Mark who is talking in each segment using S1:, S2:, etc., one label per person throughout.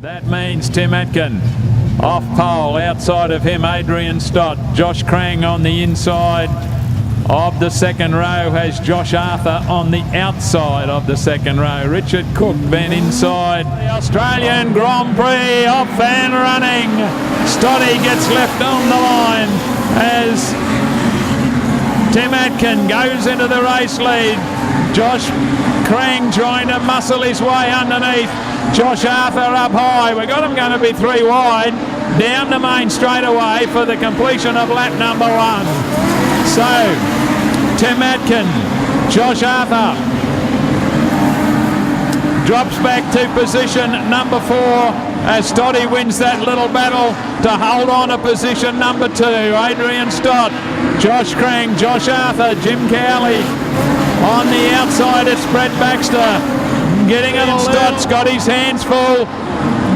S1: That means Tim Atkin off pole. Outside of him, Adrian Stott. Josh Crang on the inside of the second row has Josh Arthur on the outside of the second row. Richard Cook then inside. The Australian Grand Prix off and running. Stotty gets left on the line as Tim Atkin goes into the race lead. Josh Crang trying to muscle his way underneath. Josh Arthur up high. We've got him going to be 3 wide. Down the main straight away for the completion of lap number 1. So, Tim Atkin, Josh Arthur drops back to position number 4 as Stotty wins that little battle to hold on to position number 2. Adrian Stott, Josh Crang, Josh Arthur, Jim Cowley. On the outside, it's Brett Baxter. Getting it, Stott's got his hands full.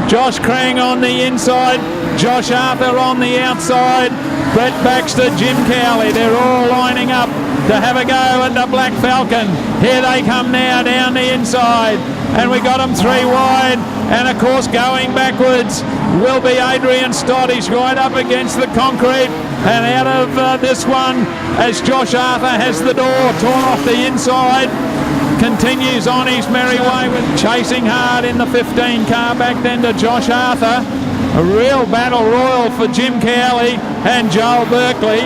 S1: Josh Crang on the inside, Josh Arthur on the outside, Brett Baxter, Jim Cowley. They're all lining up to have a go at the Black Falcon. Here they come now down the inside, and we got them 3 wide. And of course, going backwards will be Adrian Stott. He's right up against the concrete, and out of this one, as Josh Arthur has the door torn off the inside. Continues on his merry way with chasing hard in the 15 car back then to Josh Arthur. A real battle royal for Jim Cowley and Joel Berkeley.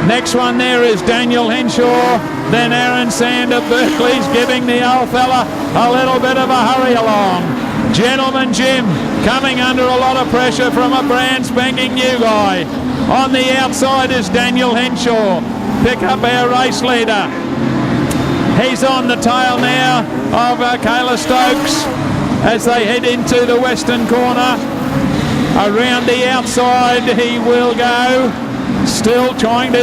S1: Next one there is Daniel Henshaw, then Aaron Sander. Berkeley's giving the old fella a little bit of a hurry along. Gentleman Jim coming under a lot of pressure from a brand spanking new guy. On the outside is Daniel Henshaw. Pick up our race leader. He's on the tail now of Kayla Stokes as they head into the western corner. Around the outside he will go, still trying to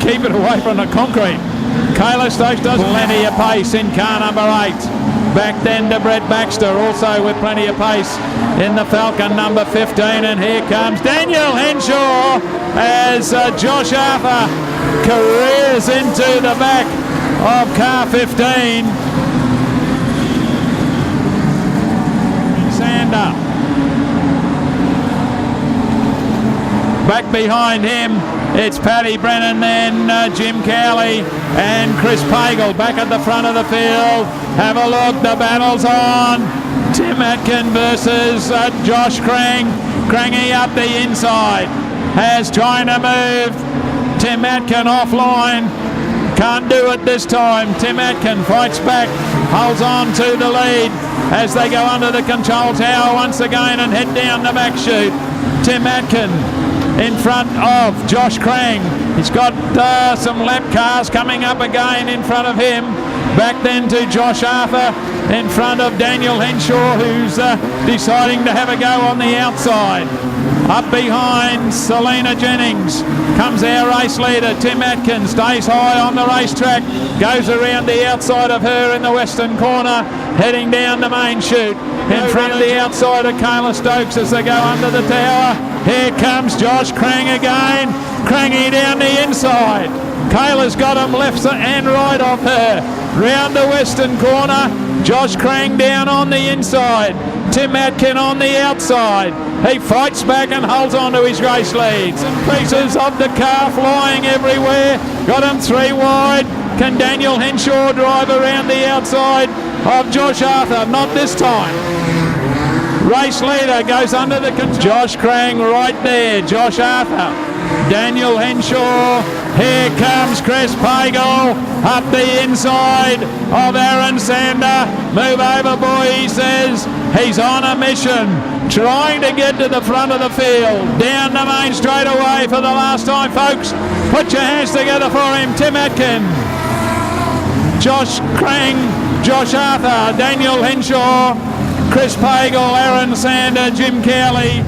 S1: keep it away from the concrete. Kayla Stokes does plenty of pace in car number 8. Back then to Brett Baxter, also with plenty of pace in the Falcon number 15. And here comes Daniel Henshaw as Josh Arthur careers into the back of car 15. Sander. Back behind him, it's Paddy Brennan, then Jim Cowley and Chris Pagel back at the front of the field. Have a look, the battle's on. Tim Atkin versus Josh Crang. Crangy up the inside. Has trying to move Tim Atkin offline. Can't do it this time. Tim Atkin fights back, holds on to the lead as they go under the control tower once again and head down the back chute. Tim Atkin in front of Josh Crang. He's got some lap cars coming up again in front of him. Back then to Josh Arthur in front of Daniel Henshaw, who's deciding to have a go on the outside. Up behind Selena Jennings comes our race leader, Tim Atkin. Stays high on the racetrack, goes around the outside of her in the western corner, heading down the main chute. In front of the outside of Kayla Stokes as they go under the tower. Here comes Josh Crang again, Crangy down the inside. Kayla's got him left and right of her. Round the western corner, Josh Crang down on the inside. Tim Atkin on the outside. He fights back and holds on to his race leads. And pieces of the car flying everywhere. Got him 3 wide. Can Daniel Henshaw drive around the outside of Josh Arthur? Not this time. Race leader goes under the control. Josh Crang right there. Josh Arthur. Daniel Henshaw. Here comes Chris Pagel up the inside of Aaron Sander. Move over, boy, he says. He's on a mission, trying to get to the front of the field. Down the main straight away for the last time, folks. Put your hands together for him. Tim Atkin, Josh Crang, Josh Arthur, Daniel Henshaw, Chris Pagel, Aaron Sander, Jim Cowley.